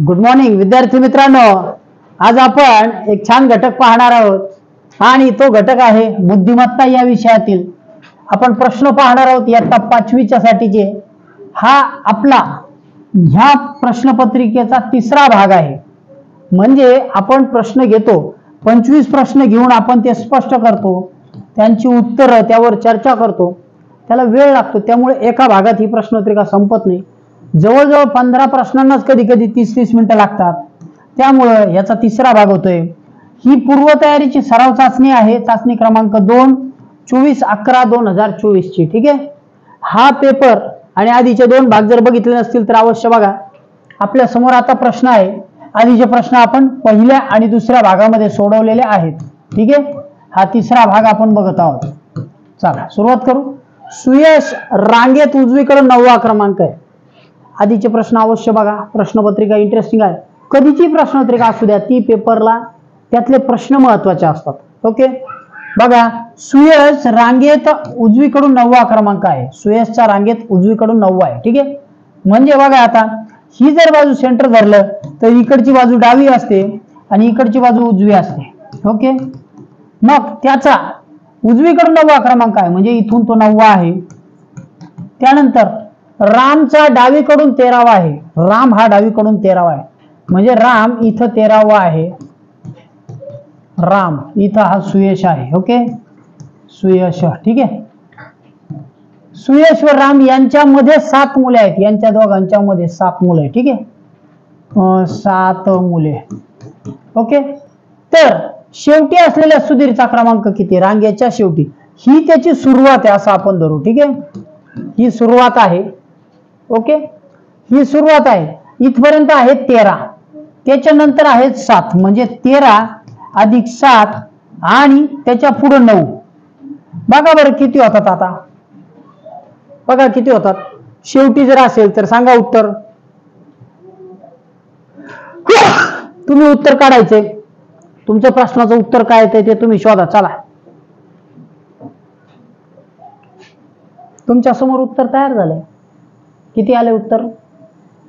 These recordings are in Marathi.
गुड मॉर्निंग विद्यार्थी मित्रांनो, आज आपण एक छान घटक पाहणार आहोत आणि तो घटक आहे बुद्धिमत्ता या विषयातील आपण प्रश्न पाहणार आहोत इयत्ता 5वीच्या साठीचे। हा आपला ह्या प्रश्नपत्रिकेचा तिसरा भाग आहे। म्हणजे आपण प्रश्न घेतो 25 प्रश्न घेऊन आपण ते स्पष्ट करतो, त्यांची उत्तरं त्यावर चर्चा करतो, त्याला वेळ लागतो, त्यामुळे एका भागात ही प्रश्नपत्रिका संपत नाही। जवळजवळ 15 प्रश्नांनाच कधी कधी 30-30 मिनिटं लागतात, त्यामुळे याचा तिसरा भाग होतोय। ही पूर्वतयारीची सराव चाचणी आहे, चाचणी क्रमांक 2 24/11/2024 ची। ठीक आहे, हा पेपर आणि आधीचे 2 भाग जर बघितले नसतील तर अवश्य बघा। आपल्या समोर आता प्रश्न आहे, आधीचे प्रश्न आपण पहिल्या आणि दुसऱ्या भागामध्ये सोडवलेले आहेत। ठीक आहे, हा तिसरा भाग आपण बघत आहोत। चला सुरुवात करू। सुयश रांगेत उजवीकडे 9वा क्रमांक आहे। आधीचे प्रश्न अवश्य बघा, प्रश्नपत्रिका इंटरेस्टिंग आहे। कधीची प्रश्नपत्रिका असू द्या, ती पेपरला त्यातले प्रश्न महत्त्वाचे असतात। ओके, बघा सुयश रांगेत उजवीकडून 9वा क्रमांक आहे। सुयशच्या रांगेत उजवीकडून 9वा आहे। ठीक आहे, म्हणजे बघा आता ही जर बाजू सेंटर धरलं तर इकडची बाजू डावी असते आणि इकडची बाजू उजवी असते। ओके, मग त्याचा उजवीकडून 9वा क्रमांक आहे म्हणजे इथून तो 9वा आहे। त्यानंतर रामचा डावीकडून 13वा आहे। राम हा डावीकडून 13वा आहे म्हणजे राम इथं 13वा आहे। राम इथं हा सुयश आहे। ओके, सुयश। ठीक आहे, सुयश व राम यांच्यामध्ये 7 मुले आहेत, यांच्या दोघांच्या मध्ये 7 मुले। ठीक आहे, 7 मुले। ओके, तर शेवटी असलेल्या सुधीरचा क्रमांक किती? रांगेच्या शेवटी ही त्याची सुरुवात आहे असं आपण धरू। ठीक आहे, ही सुरुवात आहे। ओके, ही सुरुवात आहे, इथपर्यंत आहे 13, त्याच्यानंतर आहेत 7 म्हणजे 13 अधिक 7 आणि त्याच्या पुढे 9। बघा बरं किती होतात, आता बघा किती होतात। शेवटी जर असेल तर सांगा उत्तर। तुम्ही उत्तर काढायचे, तुमच्या प्रश्नाचं उत्तर काय येते ते तुम्ही शोधा। चला, तुमच्या समोर उत्तर तयार झाले। किती आले उत्तर?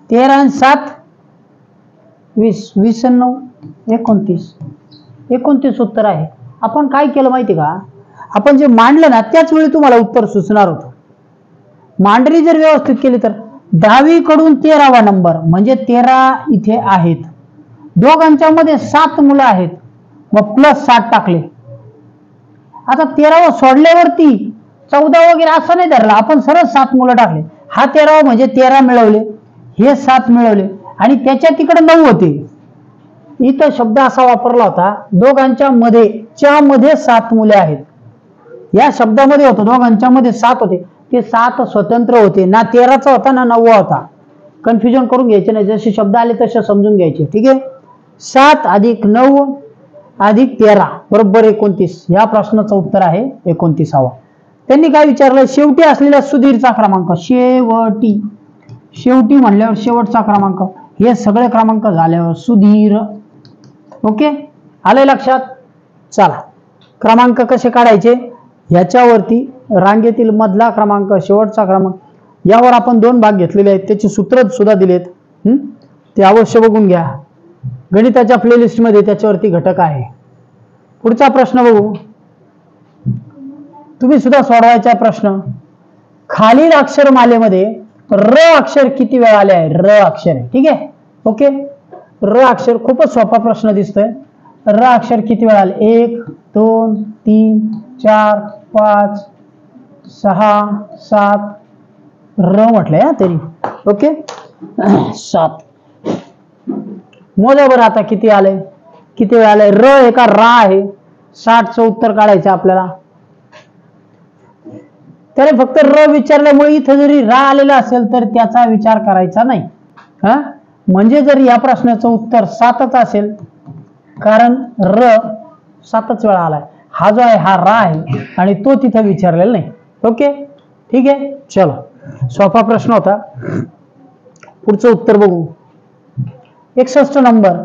13 आणि 7 20, 20 आणि 9 29, 29 उत्तर आहे। आपण काय केलं माहिती का, आपण जे मांडलं ना त्याच वेळी तुम्हाला उत्तर सुचणार होतं। मांडणी जर व्यवस्थित केली तर डावीकडून 13वा नंबर म्हणजे 13 इथे आहेत, दोघांच्या मध्ये 7 मुलं आहेत व प्लस 7 टाकले। आता 13वा सोडल्यावरती 14 वगैरे असं नाही धरला, आपण सरळ 7 मुलं टाकले। हा 13वा म्हणजे 13 मिळवले, हे 7 मिळवले आणि त्याच्या तिकडे 9 होते। इथं शब्द असा वापरला होता दोघांच्या मध्ये, च्या मध्ये 7 मुले आहेत। या शब्दामध्ये होतं दोघांच्या मध्ये 7 होते, ते 7 स्वतंत्र होते, ना 13चा होता ना 9वा होता। कन्फ्युजन करून घ्यायचे नाही, जसे शब्द आले तसे समजून घ्यायचे। ठीक आहे, 7 अधिक 9 अधिक 13 बरोबर 29। या प्रश्नाचं उत्तर आहे 29वा। त्यांनी काय विचारलं, शेवटी असलेल्या सुधीरचा क्रमांक। शेवटी, शेवटी म्हणल्यावर शेवटचा क्रमांक, हे सगळे क्रमांक झाल्यावर सुधीर। ओके, आले लक्षात? चला, क्रमांक कसे काढायचे, ह्याच्यावरती रांगेतील मधला क्रमांक, शेवटचा क्रमांक, यावर आपण 2 भाग घेतलेले आहेत, त्याची सूत्र सुद्धा दिलेत, ते अवश्य बघून घ्या। गणिताच्या प्लेलिस्ट मध्ये त्याच्यावरती घटक आहे। पुढचा प्रश्न बघू, तुम्ही सुद्धा सोडवायचा प्रश्न। खालील अक्षरमालेमध्ये र अक्षर किती वेळा आले आहे? र अक्षर आहे। ठीक आहे, ओके, र अक्षर खूपच सोपा प्रश्न दिसतोय। र अक्षर किती वेळा आले? 1 2 3 4 5 6 7 र म्हटलंय तरी। ओके, 7 मोजा बरं आता किती आले, किती वेळा आले। र आहे का रा आहे? 60चं उत्तर काढायचं आपल्याला। त्याने फक्त र विचारल्यामुळे इथं जरी रा आलेला असेल तर त्याचा विचार करायचा नाही। हा, म्हणजे जर या प्रश्नाचं उत्तर 7च असेल, कारण र 7च वेळा आलाय, हा जो आहे हा रा आहे आणि तो तिथं विचारलेला नाही। ओके, ठीक आहे, चलो, सोपा प्रश्न होता। पुढचं उत्तर बघू, 61 नंबर।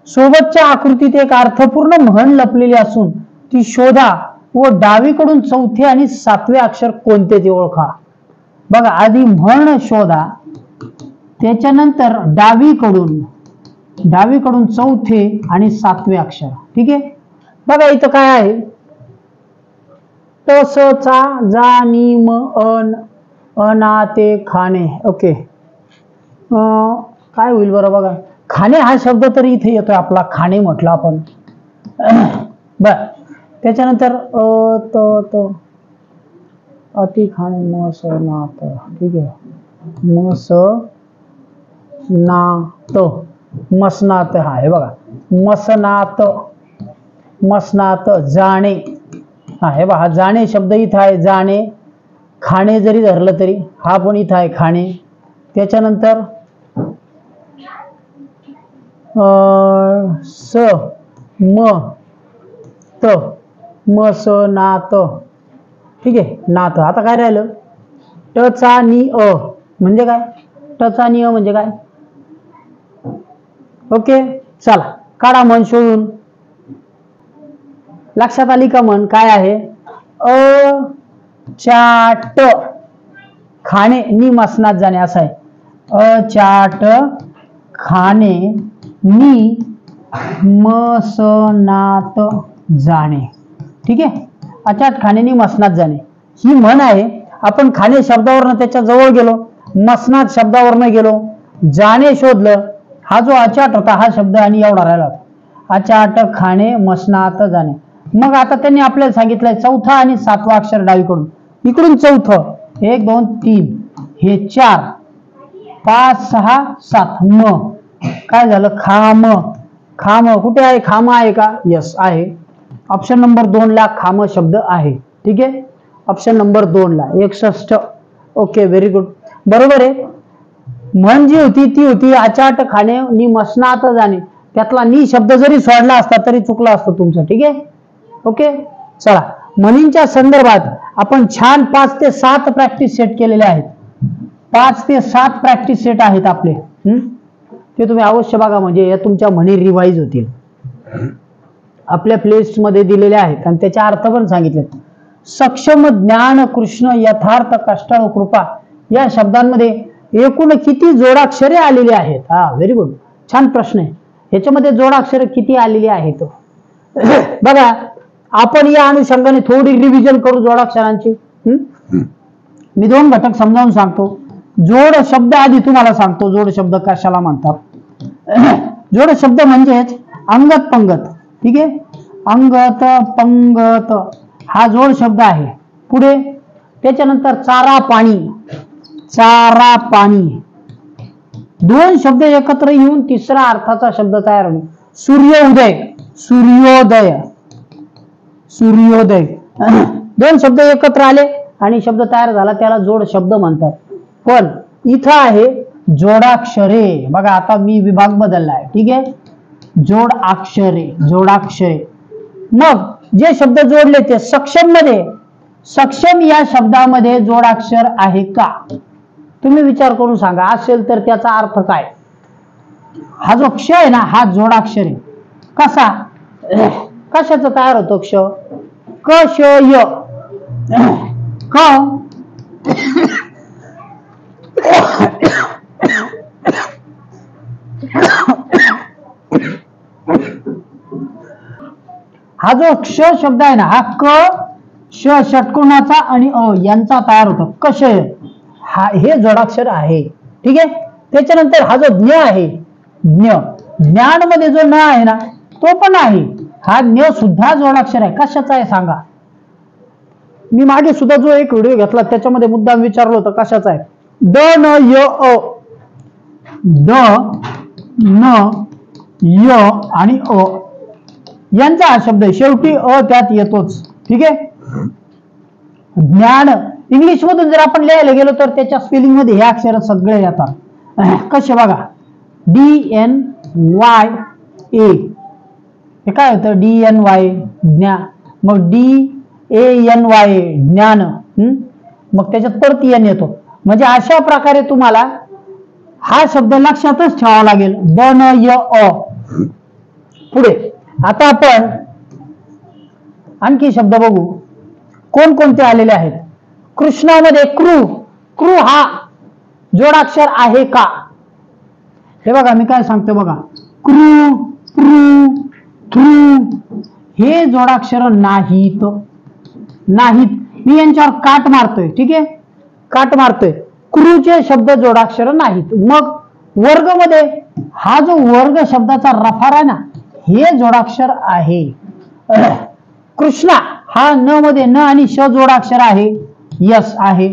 सोबतच्या आकृतीत एक अर्थपूर्ण म्हण लपलेली असून ती शोधा व डावीकडून 4थे आणि 7वे अक्षर कोणते ते ओळखा। बघा, आधी म्हण शोधा, त्याच्यानंतर डावीकडून डावीकडून चौथे आणि सातवे अक्षर. ठीक आहे, बघा इथं काय आहे, त स चा जा नी म अन अना ते खाणे. ओके, काय होईल बरं बघा, खाणे हा शब्द तरी इथे येतोय आपला, खाणे म्हटलं आपण. बर, त्याच्यानंतर त अति खाणे म स ना त. ठीक आहे, म स ना त, मसनात. हा हे बघा, मसनात, मसनात जाणे. हा हे बघा, जाणे शब्द इथं आहे, जाणे. खाणे जरी धरलं तरी हा पण इथं आहे, खाणे. त्याच्यानंतर स म त, म स ना त. ठीक आहे, नात. आता काय राहिलं, ट चा नि अ म्हणजे काय, ट चा नि अ म्हणजे काय. ओके, चला काढा मन शोधून. लक्षात आली का मन काय आहे, अ चाट खाणे नि मसनात जाणे असं आहे. अचाट खाणे नि मसनात जाणे. ठीक आहे, अचाट खाणे नि मसनात जाणे ही म्हण आहे. आपण खाणे शब्दावरनं त्याच्या जवळ गेलो, मसनात शब्दावरनं गेलो, जाणे शोधलं. हा जो अचाट होता हा शब्द आणि एवढा राहिला, अचाट खाणे मसनात जाणे. मग आता त्यांनी आपल्याला सांगितलंय चौथा आणि सातवा अक्षर डावीकडून, इकडून चौथं 1 2 3 हे 4 5 6 7 म काय झालं, खाम. खाम कुठे आहे, खाम आहे का, यस आहे. ऑप्शन नंबर 2 ला खाम शब्द आहे. ठीक आहे, ऑप्शन नंबर 2 ला 61. ओके, व्हेरी गुड, बरोबर आहे. म्हण जी होती ती होती अचाट खाणे नि मसनात जाणे, त्यातला नि शब्द जरी सोडला असता तरी चुकला असतो तुमचं. ठीक आहे, ओके. चला, म्हणींच्या संदर्भात आपण छान 5 ते 7 प्रॅक्टिस सेट केलेले आहेत. 5 ते 7 प्रॅक्टिस सेट आहेत आपले, ते तुम्ही अवश्य बघा, म्हणजे तुमच्या म्हणी रिवाइज होतील. आपल्या प्लेलिस्ट मध्ये दिलेले आहेत आणि त्याचे अर्थ पण सांगितले. सक्षम, ज्ञान, कृष्ण, यथार्थ, कष्टाळू, कृपा या शब्दांमध्ये एकूण किती जोडाक्षरे आलेली आहेत. हा, व्हेरी गुड, छान प्रश्न आहे. ह्याच्यामध्ये जोडाक्षरे किती आलेली आहेत बघा. आपण या अनुषंगाने थोडी रिव्हिजन करू जोडाक्षरांची. मी 2 घटक समजावून सांगतो. जोड शब्द आधी तुम्हाला सांगतो, जोड शब्द कशाला म्हणतात. जोड शब्द म्हणजेच अंगत पंगत. ठीक आहे, अंगत पंगत हा जोड शब्द आहे. पुढे त्याच्यानंतर चारा पाणी, चारा पाणी 2 शब्द एकत्र येऊन तिसरा अर्थाचा शब्द तयार होतो. सूर्य उदय, सूर्योदय, सूर्योदय 2 शब्द एकत्र आले आणि शब्द तयार झाला, त्याला जोड शब्द म्हणतात. पण इथं आहे जोडाक्षरे. बघा आता मी विभाग बदललाय. ठीक आहे, जोडाक्षरे, जोडाक्षरे. मग जे शब्द जोडले ते सक्षम मध्ये, सक्षम या शब्दामध्ये जोडाक्षर आहे का, तुम्ही विचार करून सांगा. असेल तर त्याचा अर्थ काय. हा जो क्ष आहे ना हा जोडाक्षर आहे. कसा, कशाचा तयार होतो क्ष, क श य. क हा जो क्ष शब्द आहे ना हा क श षटकोनाचा आणि अ यांचा तयार होतो, कशय. हा हे जोडाक्षर आहे. ठीक आहे, त्याच्यानंतर हा जो ज्ञ आहे, ज्ञ, ज्ञान मध्ये जो न आहे ना तो पण आहे. हा ज्ञ सुद्धा जोडाक्षर आहे. कशाचा आहे सांगा. मी मागे सुद्धा जो एक व्हिडिओ घेतला त्याच्यामध्ये मुद्दाम विचारलं होतं कशाचा आहे. द न य अ, द न य आणि अ यांचा हा शब्द आहे. शेवटी अ त्यात येतोच. ठीक आहे, ज्ञान इंग्लिश मधून जर आपण लिहायला गेलो तर त्याच्या स्पेलिंग मध्ये हे अक्षर सगळे येतात. कसे बघा, DNYA हे काय होतं, DNY ज्ञान, मग DANY ज्ञान, मग त्याच्यात परत एन येतो. म्हणजे अशा प्रकारे तुम्हाला हा शब्द लक्षातच ठेवावा लागेल. द न य अ. पुढे आता आपण आणखी शब्द बघू कोणकोणते आलेले आहेत. कृष्णामध्ये कृ, कृ हा जोडाक्षर आहे का. हे बघा मी काय सांगतो बघा, कृ, प्रू, थ्रू हे जोडाक्षर नाहीत. मी यांच्यावर काट मारतोय. ठीक आहे, काट मारतोय. क्रूचे शब्द जोडाक्षर नाहीत. मग वर्ग मध्ये हा जो वर्ग शब्दाचा रफार आहे ना, हे जोडाक्षर आहे. कृष्णा हा न मध्ये न आणि श जोडाक्षर आहे. यस आहे.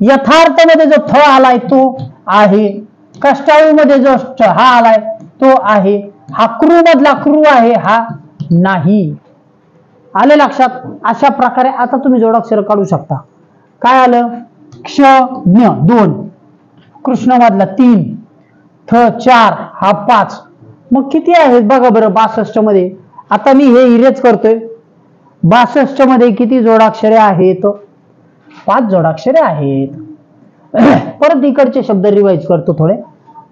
यथार्थ मध्ये जो थ आलाय तो आहे. कष्टाळू मध्ये जो हा आलाय तो आहे. हा क्रू मधला क्रू आहे, हा नाही. आले लक्षात? अशा प्रकारे आता तुम्ही जोडाक्षर काढू शकता. काय आलं? क्ष ज्ञ 2, कृष्ण मधला 3, थ 4, हा 5. मग किती आहेत बघा बरं 62 मध्ये. आता मी हे इरेज करतोय. 62 मध्ये किती जोडाक्षरे आहेत? 5 जोडाक्षरे आहेत. परत इकडचे शब्द रिवाइज करतो थोडे.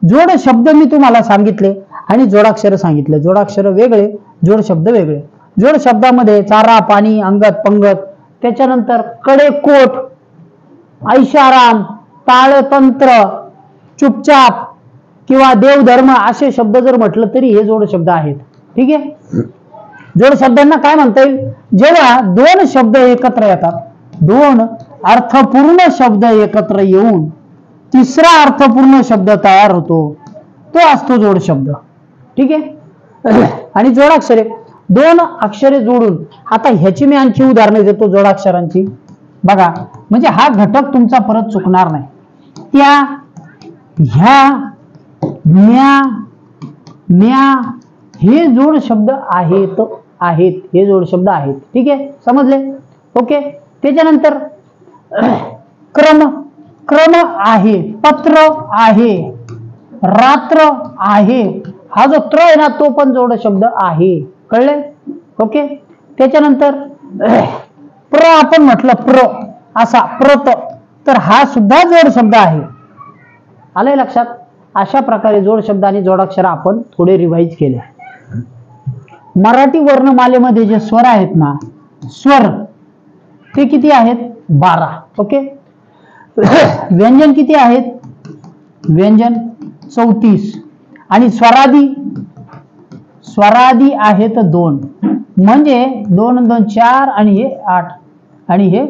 जोड शब्द मी तुम्हाला सांगितले आणि जोडाक्षर सांगितले. जोडाक्षर वेगळे, जोड शब्द वेगळे. जोड शब्दामध्ये चारा, पाणी, अंगत, पंगत, त्याच्यानंतर कडे, कोट, ऐशाराम, ताळतंत्र, चुपचाप किंवा देवधर्म असे शब्द जर म्हटलं तरी हे जोड शब्द आहेत. ठीक आहे. जोड शब्दांना काय म्हणता येईल? जेव्हा दोन शब्द एकत्र येतात, दोन अर्थपूर्ण शब्द एकत्र येऊन तिसरा अर्थपूर्ण शब्द तयार होतो, तो असतो जोड शब्द. ठीक आहे. आणि जोडाक्षरे 2 अक्षरे जोडून, आता ह्याची मी आणखी उदाहरणे देतो जोडाक्षरांची. बघा, म्हणजे हा घटक तुमचा परत चुकणार नाही. त्या, ह्या, म्या, म्या हे जोड शब्द आहेत. हे जोड शब्द आहेत. ठीक आहे, समजले? ओके. त्याच्यानंतर क्रम आहे, पत्र आहे, रात्र आहे. हा जो त्र आहे ना तो पण जोड शब्द आहे. कळले? ओके. त्याच्यानंतर आपण म्हटलं असा प्रत, तर हा सुद्धा जोड शब्द आहे. आलंय लक्षात? अशा प्रकारे जोड शब्द आणि जोडाक्षर आपण थोडे रिवाइज केले. मराठी वर्णमालेमध्ये जे स्वर आहेत ना, स्वर ते किती आहेत? 12. ओके. व्यंजन किती आहेत? व्यंजन 34. आणि स्वरादी आहेत 2. म्हणजे 2 2 4 आणि हे 8 आणि हे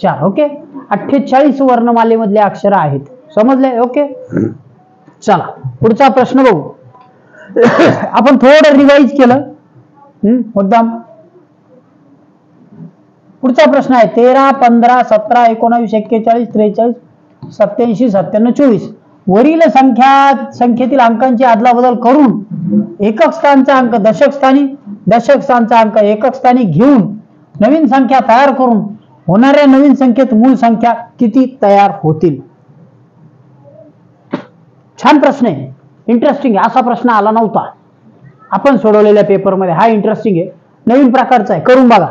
4. ओके. 48 वर्णमालेमधले अक्षर आहेत. समजले? ओके. चला पुढचा प्रश्न बघू. आपण थोडं रिवाइज केलं मुद्दाम. पुढचा प्रश्न आहे 13, 15, 17, 19, 41, 43, 87, 97, 24. वरील संख्येतील अंकांची अदलाबदल करून एकक स्थानचा अंक दशक स्थानी, दशक स्थानचा अंक एकक स्थानी घेऊन नवीन संख्या तयार करून होणाऱ्या नवीन संख्येत मूळ संख्या किती तयार होतील? छान प्रश्न आहे, इंटरेस्टिंग आहे. असा प्रश्न आला नव्हता आपण सोडवलेल्या पेपरमध्ये. हा इंटरेस्टिंग आहे, नवीन प्रकारचा आहे. करून बघा.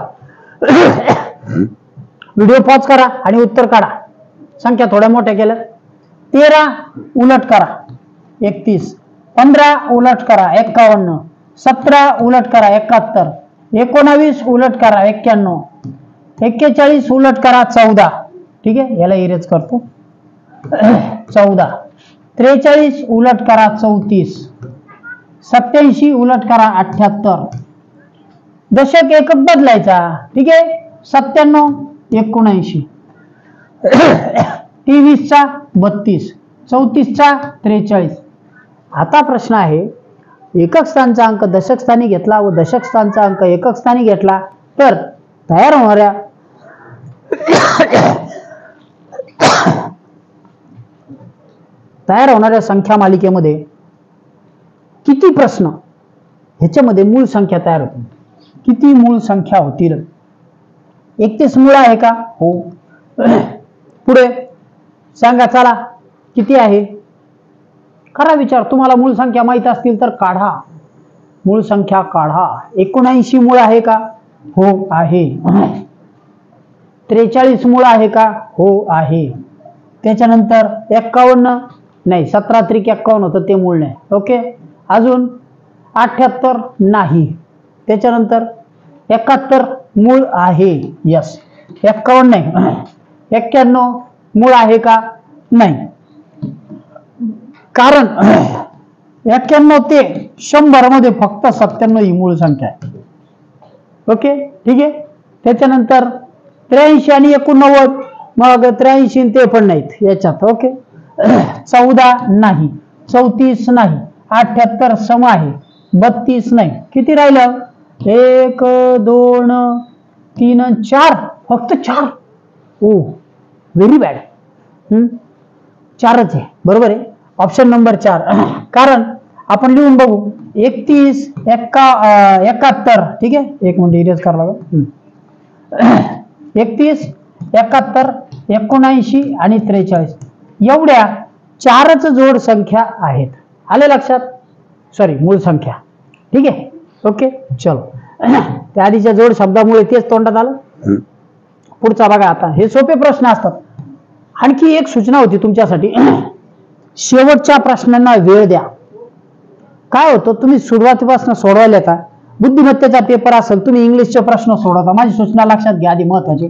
व्हिडिओ पॉज करा आणि उत्तर काढा. संख्या थोड्या मोठ्या केल्या. 13 उलट करा 31, 15 उलट करा 51, 17 उलट करा 71, 19 उलट करा 91, 41 उलट करा 14. ठीक आहे, याला इरेज करतो. 14, 43 उलट करा 34, 87 उलट करा 78. दशक एकक बदलायचा. ठीक आहे, 97, 79, 23 चा 32, 34 चा 43. आता प्रश्न आहे, एकक स्थानचा अंक दशक स्थानी घेतला व दशक स्थानचा अंक एकक स्थानी घेतला तर तयार होणाऱ्या संख्या मालिकेमध्ये किती प्रश्न, ह्याच्यामध्ये मूळ संख्या तयार होतील? किती मूळ संख्या होतील? 31 मूळ आहे का? हो. पुढे सांगा, चला किती आहे? करा विचार. तुम्हाला मूळ संख्या माहित असतील तर काढा, मूळ संख्या काढा. 79 मूळ आहे का? हो आहे. 43 मूळ आहे का? हो आहे. त्याच्यानंतर 51 नाही, 17 त्रिक 51 होतं, ते मूळ नाही. ओके. अजून 78 नाही. त्याच्यानंतर 71 मूळ आहे. यस. 51 नाही. 91 मूळ आहे का? नाही. कारण 91 ते 100 मध्ये फक्त 97 ही मूळ संख्या आहे. ओके, ठीक आहे. त्याच्यानंतर 83 आणि 89, मग 83 ते पण नाहीत याच्यात. ओके, 14 नाही, 34 नाही, 78 सम आहे, 32 नाही. किती राहिलं? 1 2 3 4, फक्त 4. ओ व्हेरी बॅड. 4च आहे, बरोबर आहे. Option number 4. कारण आपण लिहून बघू, 31 71, ठीक आहे. एक मिनिट इरेज करावं लागेल. 31 71 79 आणि 43 एवढ्या 4च जोड संख्या आहेत. आले लक्षात? सॉरी, मूळ संख्या. ठीक आहे. ओके, चलो. त्या आधीच्या जोड शब्दामुळे तेच तोंडात आलं. पुढचा बघा. आता हे सोपे प्रश्न असतात. आणखी एक सूचना होती तुमच्यासाठी, शेवटच्या प्रश्नांना वेळ द्या. काय होतं, तुम्ही सुरुवातीपासून सोडवायला येता, बुद्धिमत्तेचा पेपर असेल, तुम्ही इंग्लिशचे प्रश्न सोडवता, माझी सूचना लक्षात घ्या आधी महत्वाचे,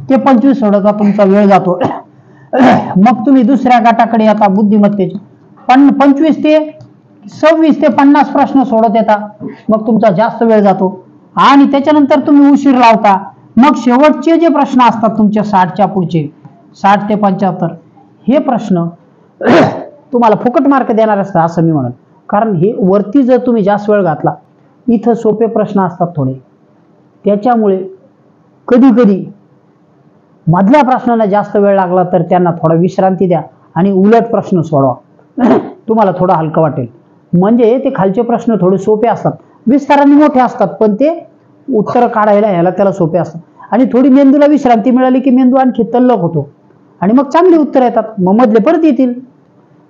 ते 25 सोडवता, तुमचा वेळ जातो. मग तुम्ही दुसऱ्या गटाकडे येता बुद्धिमत्तेचे, 25 ते 26 ते 50 प्रश्न सोडत येता, मग तुमचा जास्त वेळ जातो. आणि त्याच्यानंतर तुम्ही उशीर लावता. मग शेवटचे जे प्रश्न असतात तुमचे 60च्या पुढचे, 60 ते 75, हे प्रश्न तुम्हाला फुकट मार्क देणार असतात असं मी म्हणत. कारण हे वरती जर तुम्ही जास्त वेळ घातला, इथं सोपे प्रश्न असतात थोडे, त्याच्यामुळे कधी कधी मधल्या प्रश्नाला जास्त वेळ लागला तर त्यांना थोडा विश्रांती द्या आणि उलट प्रश्न सोडवा. तुम्हाला थोडं हलकं वाटेल. म्हणजे ते खालचे प्रश्न थोडे सोपे असतात, विस्ताराने मोठे असतात, पण ते उत्तर काढायला ह्याला त्याला सोपे असतात. आणि थोडी मेंदूला विश्रांती मिळाली की मेंदू आणखी तल्लख होतो आणि मग चांगली उत्तर येतात, मग मधले परत येतील.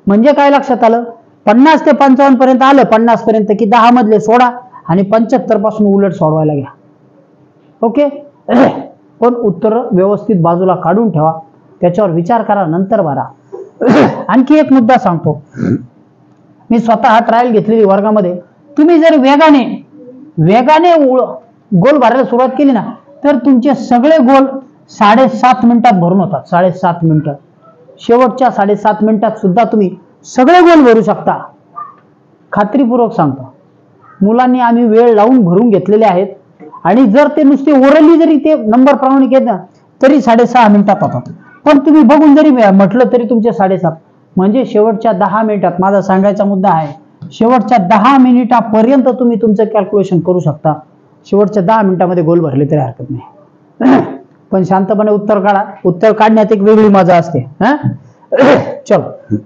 म्हणजे काय लक्षात आलं? 50 ते 55 पर्यंत आलं, 50 पर्यंत की 10 मधले सोडा आणि 75 पासून उलट सोडवायला घ्या. ओके, पण उत्तर व्यवस्थित बाजूला काढून ठेवा, त्याच्यावर विचार करा, नंतर भरा. आणखी एक मुद्दा सांगतो, मी स्वतः ट्रायल घेतलेली वर्गामध्ये. तुम्ही जर वेगाने गोल भरायला सुरुवात केली ना, तर तुमचे सगळे गोल 7.5 मिनिटात भरून होतात. 7.5 मिनिटात, शेवटच्या 7.5 मिनिटात सुद्धा तुम्ही सगळे गोल भरू शकता. खात्रीपूर्वक सांगतो, मुलांनी आम्ही वेळ लावून भरून घेतलेले आहेत. आणि जर ते नुसते ओरली जरी ते नंबर प्रमाणे केले ना, तरी 6.5 मिनिटात होतात. पण तुम्ही बघून जरी म्हटलं तरी तुमचे 7.5, म्हणजे शेवटच्या 10 मिनिटात, माझा सांगायचा मुद्दा आहे, शेवटच्या 10 मिनिटापर्यंत तुम्ही तुमचं कॅल्क्युलेशन करू शकता. शेवटच्या 10 मिनिटामध्ये गोल भरले तरी हरकत नाही. पण शांतपणे उत्तर काढा. उत्तर काढण्यात एक वेगळी मजा असते. चलो,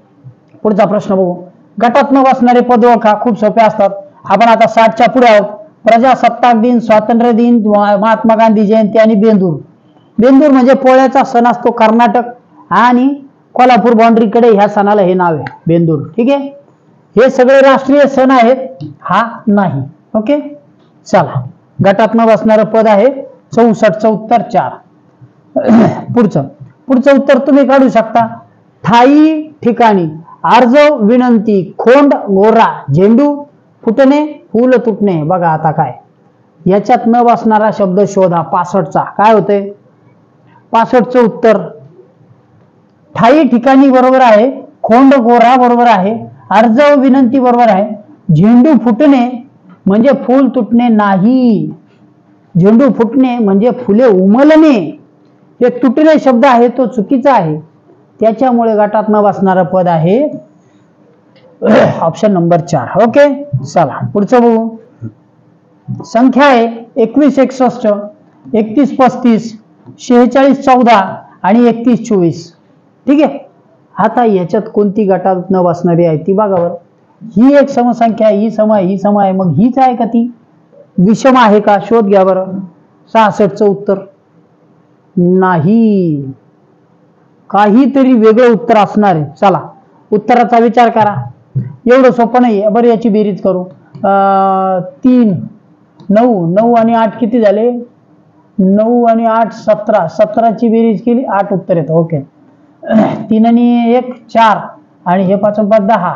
पुढचा प्रश्न बघू. गटात न बसणारे पद ओळखा. खूप सोपे असतात. आपण आता 60च्या पुढे आहोत. प्रजासत्ताक दिन, स्वातंत्र्य दिन, महात्मा गांधी जयंती आणि बेंदूर. बेंदूर म्हणजे पोळ्याचा सण असतो. कर्नाटक आणि कोल्हापूर बाउंड्रीकडे ह्या सणाला हे नाव आहे, बेंदूर. ठीक आहे. हे सगळे राष्ट्रीय सण आहेत, हा नाही. ओके, चला. गटात न बसणारं पद आहे 64चं उत्तर 4. पुढचं उत्तर तुम्ही काढू शकता. ठाई ठिकाणी, आर्जव विनंती, खोंड गोरा, झेंडू फुटणे, फूल तुटणे. बघा आता काय, याच्यात न बसणारा शब्द शोधा. 65चा काय होते? 65चं उत्तर ठाई ठिकाणी बरोबर आहे, खोंड गोरा बरोबर आहे, आर्जव विनंती बरोबर आहे, झेंडू फुटणे म्हणजे फूल तुटणे नाही. झेंडू फुटणे म्हणजे फुले उमलणे. हे तुटणे शब्द आहे तो चुकीचा आहे. त्याच्यामुळे गटात न बसणारं पद आहे ऑप्शन नंबर 4. ओके, चला पुढचं बघू. संख्या आहे 21 61, 31 35, 46 14 आणि 31 24. ठीक आहे. आता याच्यात कोणती गटात न बसणारी आहे ती बघा बरं. ही एक समसंख्या, ही सम आहे, ही सम आहे, मग हीच आहे का ती? विषम आहे का? शोध घ्या बरं. 66चं उत्तर नाही, काहीतरी वेगळं उत्तर असणार आहे. चला उत्तराचा विचार करा. एवढं सोपं नाही. बरं, याची बेरीज करू. 3 9 9 आणि 8 किती झाले? 9 आणि 8 17. 17ची बेरीज केली 8 उत्तर येतं. ओके. 3 आणि 1 4 आणि हे 5 आणि 5 10.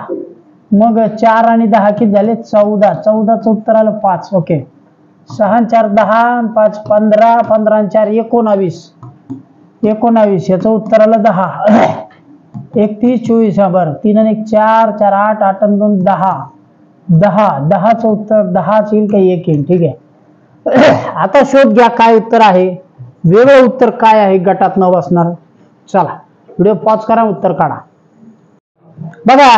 मग 4 आणि 10 किती झाले? 14. 14चं उत्तर आलं 5. ओके. 6 आणि 4 10, 5 15, 15 आणि 4 19. 19 याचं उत्तर आलं 10. 31 24. हा बरं. 3 आणि 1 4, 4 8, 8 आणि 2 10. 10, 10चं उत्तर 10 येईल का 1 येईल? ठीक आहे. आता शोध घ्या काय उत्तर आहे, वेगळं उत्तर काय आहे गटात न बसणार. चला व्हिडिओ पॉज करा, उत्तर काढा. बघा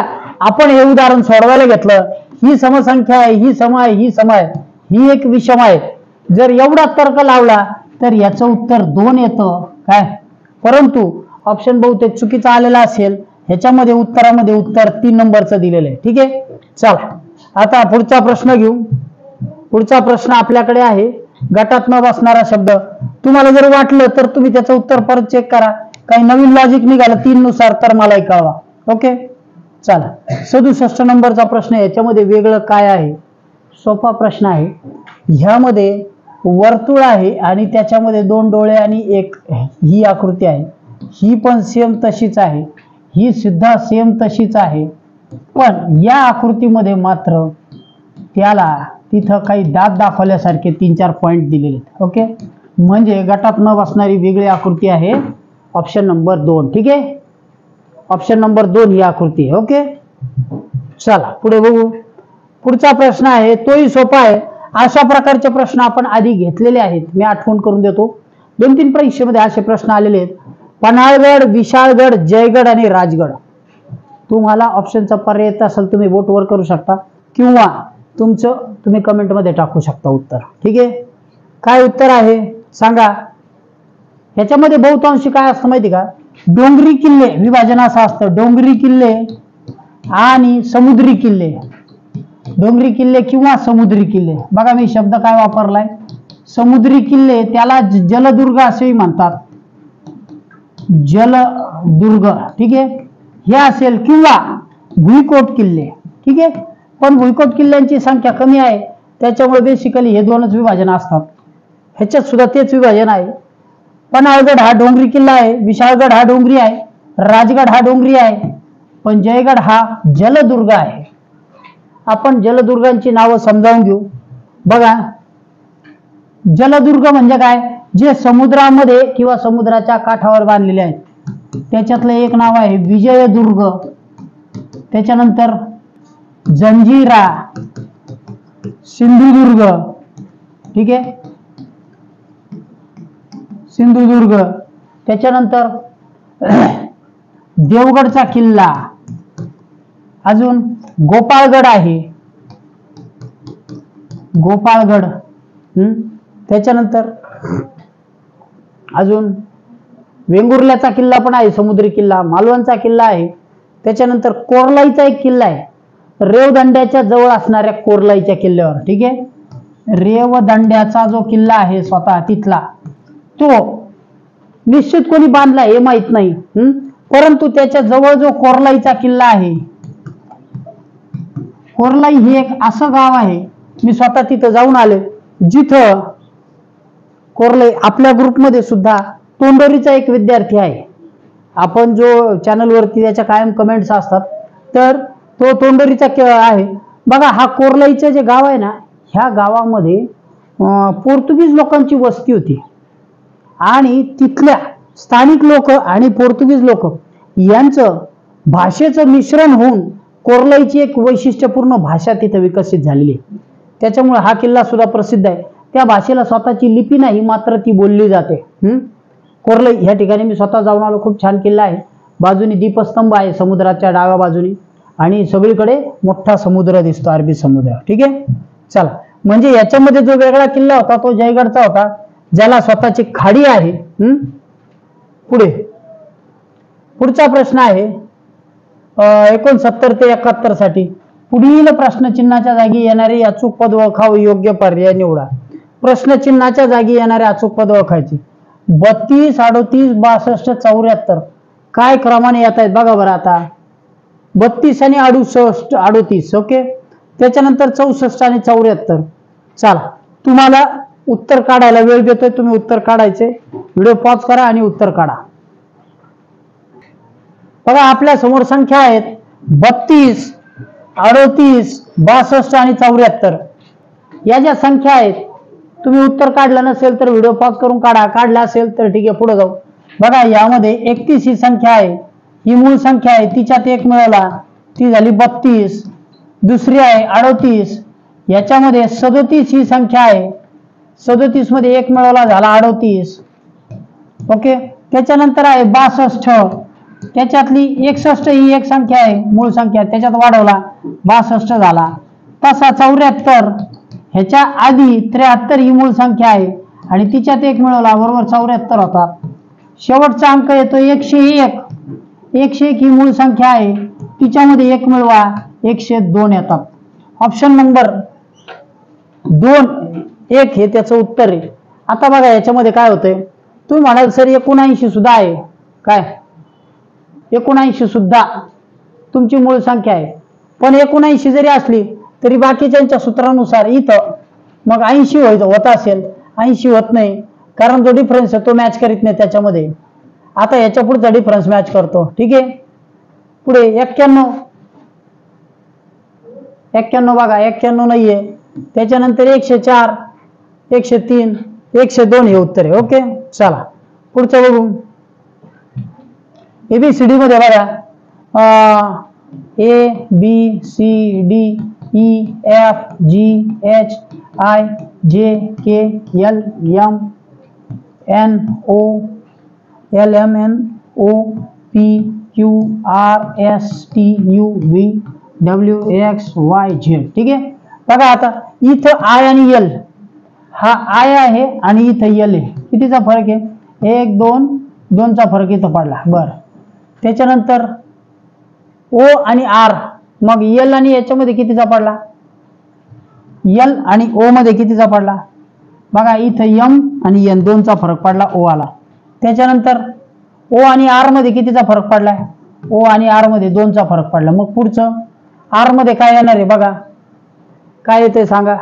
आपण हे उदाहरण सोडवायला घेतलं, ही समसंख्या आहे, ही सम आहे, ही सम आहे, ही एक विषम आहे. जर एवढा तर्क लावला तर याचं उत्तर 2 येतं काय, परंतु ऑप्शन बहुतेक चुकीचा आलेला असेल. ह्याच्यामध्ये उत्तरामध्ये उत्तर 3 नंबरचं दिलेलं आहे. ठीक आहे. चला आता पुढचा प्रश्न घेऊ. पुढचा प्रश्न आपल्याकडे आहे गटात न बसणारा शब्द. तुम्हाला जर वाटलं तर तुम्ही त्याचं उत्तर परत चेक करा, काही नवीन लॉजिक निघालं 3 नुसार तर मलाही कळवा. ओके. चला 67 नंबरचा प्रश्न. याच्यामध्ये वेगळं काय आहे? सोपा प्रश्न आहे. ह्यामध्ये वर्तुळ आहे आणि त्याच्यामध्ये 2 डोळे आणि एक ही आकृती आहे. ही पण सेम तशीच आहे, ही सुद्धा सेम तशीच आहे, पण या आकृतीमध्ये मात्र त्याला तिथं काही दात दाखवल्यासारखे 3-4 पॉइंट दिलेले आहेत. ओके, म्हणजे गटात न बसणारी वेगळी आकृती आहे ऑप्शन नंबर 2. ठीक आहे, ऑप्शन नंबर 2 ही आकृती आहे. ओके, चला पुढे बघू. पुढचा प्रश्न आहे तोही सोपा आहे. अशा प्रकारचे प्रश्न आपण आधी घेतलेले आहेत, मी आठवण करून देतो. 2-3 परीक्षेमध्ये असे प्रश्न आलेले आहेत. पन्हाळगड, विशाळगड, जयगड आणि राजगड. तुम्हाला ऑप्शनचा पर्याय येत असेल तुम्ही बोट वर करू शकता किंवा तुम्ही कमेंटमध्ये टाकू शकता उत्तर. ठीक आहे, काय उत्तर आहे सांगा. ह्याच्यामध्ये बहुतांशी काय असतं माहिती का, डोंगरी किल्ले विभाजन असं असतं, डोंगरी किल्ले आणि समुद्री किल्ले. डोंगरी किल्ले किंवा समुद्री किल्ले. बघा मी शब्द काय वापरलाय, समुद्री किल्ले त्याला जलदुर्ग असेही म्हणतात, जलदुर्ग. ठीक आहे, हे असेल किंवा भुईकोट किल्ले. ठीक आहे, पण भुईकोट किल्ल्यांची संख्या कमी आहे त्याच्यामुळे बेसिकली हे 2च विभाजन असतात. ह्याच्यात सुद्धा तेच विभाजन आहे. पन्हाळगड हा डोंगरी किल्ला आहे, विशाळगड हा डोंगरी आहे, राजगड हा डोंगरी आहे, पण जयगड हा जलदुर्ग आहे. आपण जलदुर्गांची नावं समजावून घेऊ. बघा जलदुर्ग म्हणजे काय, जे समुद्रामध्ये किंवा समुद्राच्या काठावर बांधलेले आहेत. त्याच्यातलं एक नाव आहे विजयदुर्ग, त्याच्यानंतर जंजिरा, सिंधुदुर्ग. ठीक आहे, सिंधुदुर्ग. त्याच्यानंतर देवगडचा किल्ला, अजून गोपाळगड आहे, गोपाळगड. त्याच्यानंतर अजून वेंगुर्ल्याचा किल्ला पण आहे, समुद्री किल्ला, मालवणचा किल्ला आहे. त्याच्यानंतर कोरलाईचा एक किल्ला आहे, रेवदंड्याच्या जवळ असणाऱ्या कोरलाईच्या किल्ल्यावर. ठीक आहे, रेवदंड्याचा जो किल्ला आहे स्वतः तिथला, तो निश्चित कोणी बांधला हे माहित नाही, परंतु त्याच्या जवळ जो कोरलाईचा किल्ला आहे, कोरलाई हे एक असं गाव आहे, मी स्वतः तिथं जाऊन आले, जिथं कोरलाई. आपल्या ग्रुपमध्ये सुद्धा तोंडोरीचा एक विद्यार्थी आहे. आपण जो चॅनलवरती त्याच्या कायम कमेंट्स असतात, तर तो तोंडोरीचा आहे. बघा हा कोरलाईचं जे गाव आहे ना, ह्या गावामध्ये पोर्तुगीज लोकांची वस्ती होती आणि तिथल्या स्थानिक लोक आणि पोर्तुगीज लोक यांचं भाषेचं मिश्रण होऊन कोरलाईची एक वैशिष्ट्यपूर्ण भाषा तिथे विकसित झालेली आहे. त्याच्यामुळे हा किल्ला सुद्धा प्रसिद्ध आहे. त्या भाषेला स्वतःची लिपी नाही, मात्र ती बोलली जाते. कोरलाई ह्या ठिकाणी मी स्वतः जाऊन आलो. खूप छान किल्ला आहे. बाजूनी दीपस्तंभ आहे समुद्राच्या डाव्या बाजूनी आणि सगळीकडे मोठा समुद्र दिसतो, अरबी समुद्र. ठीक आहे, चला. म्हणजे याच्यामध्ये जो वेगळा किल्ला होता तो जयगडचा होता, ज्याला स्वतःची खाडी आहे. पुढचा प्रश्न आहे 69 ते 71 साठी. पुढील प्रश्नचिन्हाच्या जागी येणारे अचूक पद ओळखावं, योग्य पर्याय निवडा. प्रश्नचिन्हाच्या जागी येणारे अचूक पद ओळखायचे. 32, 38, 62, 74 काय क्रमाने येत आहेत बघा बरं. आता 32 आणि 68, 38. ओके, त्याच्यानंतर 64 आणि 74. चला तुम्हाला उत्तर काढायला वेळ देतोय, तुम्ही उत्तर काढायचे. व्हिडिओ पॉज करा आणि उत्तर काढा. बघा आपल्या समोर संख्या आहेत 32, 38, 62 आणि 74. या ज्या संख्या आहेत, तुम्ही उत्तर काढलं नसेल तर व्हिडिओ पॉज करून काढा, काढला असेल तर ठीक आहे पुढे जाऊ. बघा यामध्ये 31 ही संख्या आहे, ही मूळ संख्या आहे, तिच्यात एक मिळवला ती झाली 32. दुसरी आहे 38, याच्यामध्ये 37 ही संख्या आहे, 37 मध्ये 1 मिळवला झाला 38. ओके, त्याच्यानंतर आहे 62, त्याच्यातली 61 ही एक संख्या आहे मूळ संख्या, त्याच्यात वाढवला 62 झाला. तसा 74, ह्याच्या आधी 73 ही मूळ संख्या आहे आणि तिच्यात 1 मिळवला बरोबर 74 होता. शेवटचा अंक येतो 101, 101 ही मूळ संख्या आहे, तिच्यामध्ये 1 मिळवा 102 येतात. ऑप्शन नंबर 2 1 हे त्याचं उत्तर आहे. आता बघा याच्यामध्ये काय होतंय, तुम्ही म्हणाल सर 79 सुद्धा आहे, काय 79 सुद्धा तुमची मूळ संख्या आहे, पण 79 जरी असली तरी बाकीच्या सूत्रानुसार इथं मग 80 होत असेल, 80 होत नाही, कारण जो डिफरन्स आहे तो मॅच करीत नाही त्याच्यामध्ये. आता याच्या पुढचा डिफरन्स मॅच करतो. ठीक आहे, पुढे 91, 91 बघा 91 नाहीये, त्याच्यानंतर 104, 103, 102 हे उत्तर आहे. ओके, चला पुढचं बघू. ABCD मध्ये बघा A B C D E F G H I J K L M N O L M N O P Q R S T U V W X Y Z. ठीक आहे, बघा आता इथं I आणि L, हा I आहे आणि इथं L आहे, कितीचा फरक आहे, 1 2 2 चा फरक इथं पडला. बर, त्याच्यानंतर O आणि R, मग L आणि याच्यामध्ये कितीचा पडला, L आणि O मध्ये कितीचा पडला, बघा इथं M आणि N 2 चा फरक पडला, O आला. त्याच्यानंतर O आणि R मध्ये कितीचा फरक पडला, O आणि R मध्ये 2 चा फरक पडला. मग पुढचं R मध्ये काय येणार आहे, बघा काय येते सांगा.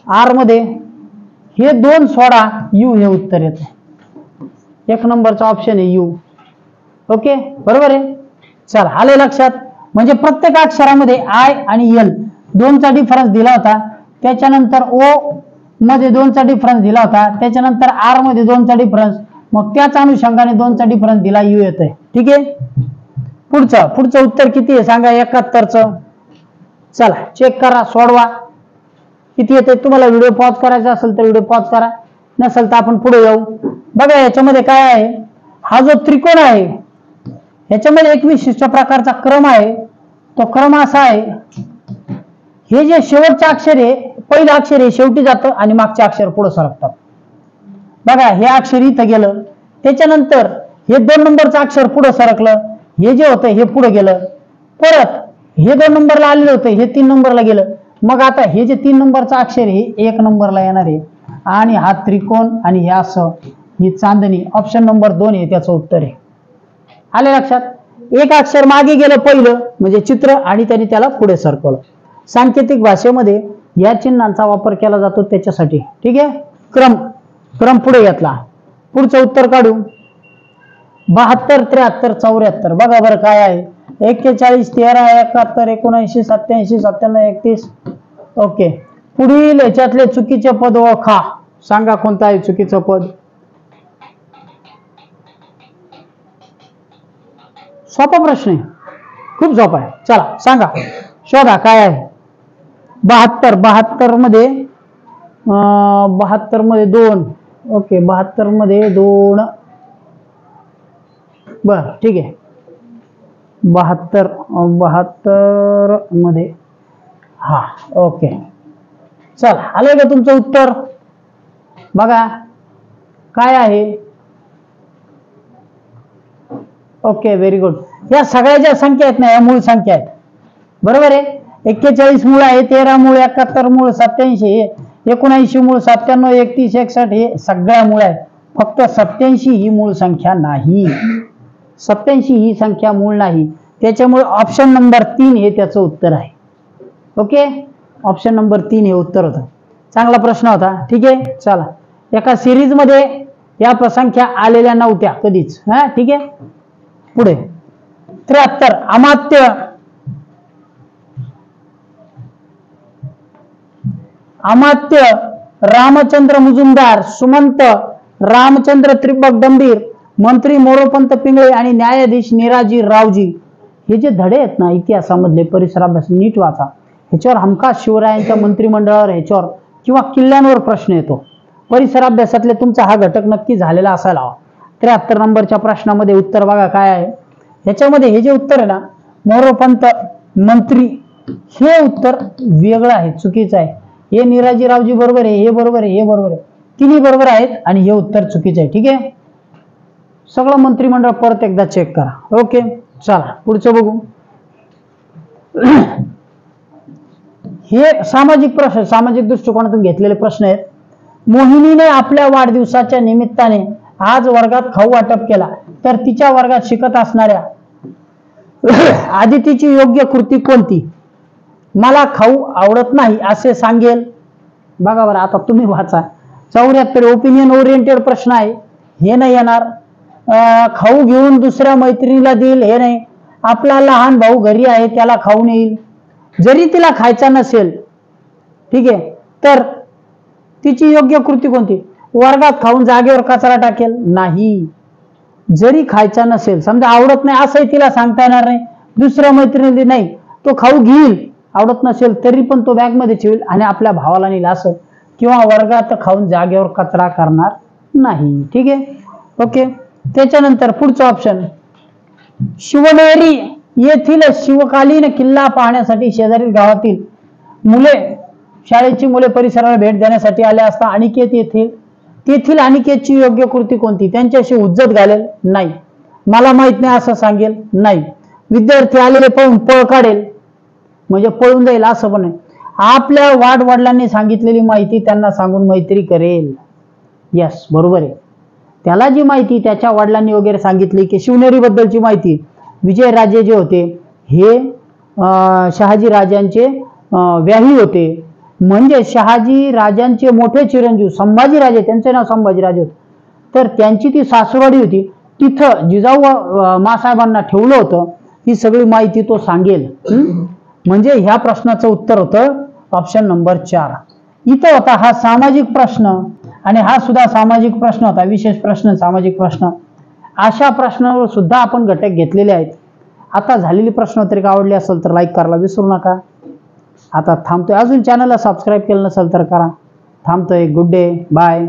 R मध्ये हे 2 सोडा U हे उत्तर येतं, 1 नंबरचा ऑप्शन आहे U. ओके, बरोबर आहे. चला आले लक्षात. म्हणजे प्रत्येक अक्षरामध्ये I आणि L 2 चा डिफरन्स दिला होता, त्याच्यानंतर O मध्ये 2 चा डिफरन्स दिला होता, त्याच्यानंतर R मध्ये 2 चा डिफरन्स, मग त्याच अनुषंगाने 2 चा डिफरन्स दिला U येतोय. ठीक आहे, पुढचं उत्तर किती आहे सांगा, 71चं. चला चेक करा, सोडवा किती येते. तुम्हाला व्हिडिओ पॉज करायचा असेल तर व्हिडिओ पॉज करा, नसेल तर आपण पुढे जाऊ. बघा याच्यामध्ये काय आहे, हा जो त्रिकोण आहे ह्याच्यामध्ये एक विशिष्ट प्रकारचा क्रम आहे. तो क्रम असा आहे, हे जे शेवटचे अक्षर आहे, पहिलं अक्षर हे शेवटी जातं आणि मागचे अक्षर पुढे सरकतात. बघा हे अक्षर इथं गेलं, त्याच्यानंतर हे 2 नंबरचं अक्षर पुढे सरकलं, हे जे होतं हे पुढे गेलं, परत हे 2 नंबरला आलेलं होतं हे 3 नंबरला गेलं. मग आता हे जे 3 नंबरचं अक्षर हे 1 नंबरला येणार आहे आणि हा त्रिकोण आणि हे असं ही चांदणी. ऑप्शन नंबर 2 हे त्याचं उत्तर आहे. आले लक्षात. एक अक्षर मागे गेलं पहिलं म्हणजे चित्र आणि त्यांनी त्याला पुढे सरकवलं. सांकेतिक भाषेमध्ये या चिन्हांचा वापर केला जातो त्याच्यासाठी. ठीक आहे, क्रम पुढे घेतला. पुढचं उत्तर काढू. 72 73 74. बघा बरं काय आहे, 41 13 71 79 87 97 31. ओके, पुढील याच्यातले चुकीचे पद ओळखा. सांगा कोणतं आहे चुकीचं पद. सोपा प्रश्न आहे, खूप सोपा आहे. चला सांगा, शोधा काय आहे. 72 मध्ये 2. ओके, 72 मध्ये 2. बर ठीक आहे, 72 मध्ये हा. ओके, चला आलंय का तुमचं उत्तर. बघा काय आहे. Okay, very good. या सगळ्या ज्या संख्या आहेत ना या मूळ संख्या आहेत, बरोबर आहे. 41 मूळ आहे, 13 मूळ, 71 मूळ, 87 79 मूळ, 97 31 61 हे सगळ्या मूळ आहेत. फक्त 87 ही मूळ संख्या नाही, 87 ही संख्या मूळ नाही. त्याच्यामुळे ऑप्शन नंबर 3 हे त्याचं उत्तर आहे. ओके, ऑप्शन नंबर 3 हे उत्तर होतं. चांगला प्रश्न होता. ठीक आहे, चला. एका सिरीज मध्ये या संख्या आलेल्या नव्हत्या कधीच. हा ठीक आहे, पुढे 73 अमात्य रामचंद्र मुजुमदार, सुमंत रामचंद्र त्रिपक गंभीर, मंत्री मोरोपंत पिंगळे आणि न्यायाधीश निराजी रावजी हे जे धडे आहेत ना इतिहासामधले, परिसर अभ्यास नीट वाचा. ह्याच्यावर हमखास शिवरायांच्या मंत्रिमंडळावर ह्याच्यावर किंवा किल्ल्यांवर प्रश्न येतो. परिसर अभ्यासातले तुमचा हा घटक नक्की झालेला असायला हवा. 73 नंबरच्या प्रश्नामध्ये उत्तर बघा काय आहे. ह्याच्यामध्ये हे जे उत्तर आहे ना मोरोपंत मंत्री, हे उत्तर वेगळं आहे, चुकीचं आहे. हे निराजीरावजी बरोबर आहे, हे बरोबर आहे, हे बरोबर आहे, तिन्ही बरोबर आहेत आणि हे उत्तर चुकीचं आहे. ठीक आहे, सगळं मंत्रिमंडळ परत एकदा चेक करा. ओके, चला पुढचं बघू. हे सामाजिक प्रश्न, सामाजिक दृष्टिकोनातून घेतलेले प्रश्न आहेत. मोहिनीने आपल्या वाढदिवसाच्या निमित्ताने आज वर्गात खाऊ वाटप केला, तर तिच्या वर्गात शिकत असणाऱ्या आदितीची योग्य कृती कोणती? मला खाऊ आवडत नाही असे सांगेल. बघा बरं, आता तुम्ही वाचा. 74 ओपिनियन ओरिएंटेड प्रश्न आहे, हे नाही येणार. खाऊ घेऊन दुसऱ्या मैत्रिणीला देईल, हे नाही. आपला लहान भाऊ घरी आहे, त्याला खाऊन येईल, जरी तिला खायचा नसेल. ठीक आहे, तर तिची योग्य कृती कोणती? वर्गात खाऊन जागेवर कचरा टाकेल, नाही. जरी खायचा नसेल, समजा आवडत नाही असंही तिला सांगता येणार नाही. दुसऱ्या मैत्रिणीला नाही, तो खाऊ घेईल, आवडत नसेल तरी पण तो बॅग मध्ये ठेवेल आणि आपल्या भावाला नेईल असं. किंवा वर्गात खाऊन जागेवर कचरा करणार नाही. ठीक आहे, ओके. त्याच्यानंतर पुढचं ऑप्शन, शिवनेरी येथील शिवकालीन किल्ला पाहण्यासाठी शेजारील गावातील मुले, शाळेची मुले परिसराला भेट देण्यासाठी आले असता अनिकेत तेथील अनिकेतची योग्य कृती कोणती? त्यांच्याशी हुज्जत घालेल, नाही. मला माहित नाही असं सांगेल, नाही. विद्यार्थी आलेले पाहून पळ काढेल, म्हणजे पळून जाईल असं पण आहे. आपल्या वाडवडिलांनी सांगितलेली माहिती त्यांना सांगून मैत्री करेल, यस बरोबर आहे. त्याला जी माहिती त्याच्या वडिलांनी वगैरे सांगितली की शिवनेरी बद्दलची माहिती, विजयराजे जे होते हे शहाजी राजांचे व्याही होते, म्हणजे शहाजी राजांचे मोठे चिरंजीव संभाजीराजे, त्यांचे नाव संभाजीराजे होते, तर त्यांची ती सासरवाडी होती, तिथं जिजाऊ मासाहेबांना ठेवलं होतं. ही सगळी माहिती तो सांगेल. म्हणजे ह्या प्रश्नाचं उत्तर होतं ऑप्शन नंबर 4. इथं होता हा सामाजिक प्रश्न आणि हा सुद्धा सामाजिक प्रश्न होता, विशेष प्रश्न, सामाजिक प्रश्न. अशा प्रश्नावर सुद्धा आपण घटक घेतलेले आहेत. आता झालेली प्रश्नोत्तरे आवडली असेल तर लाईक करायला विसरू नका. आता थांबतोय, अजून चॅनलला सबस्क्राईब केलं नसेल तर करा. थांबतोय. Good day, bye.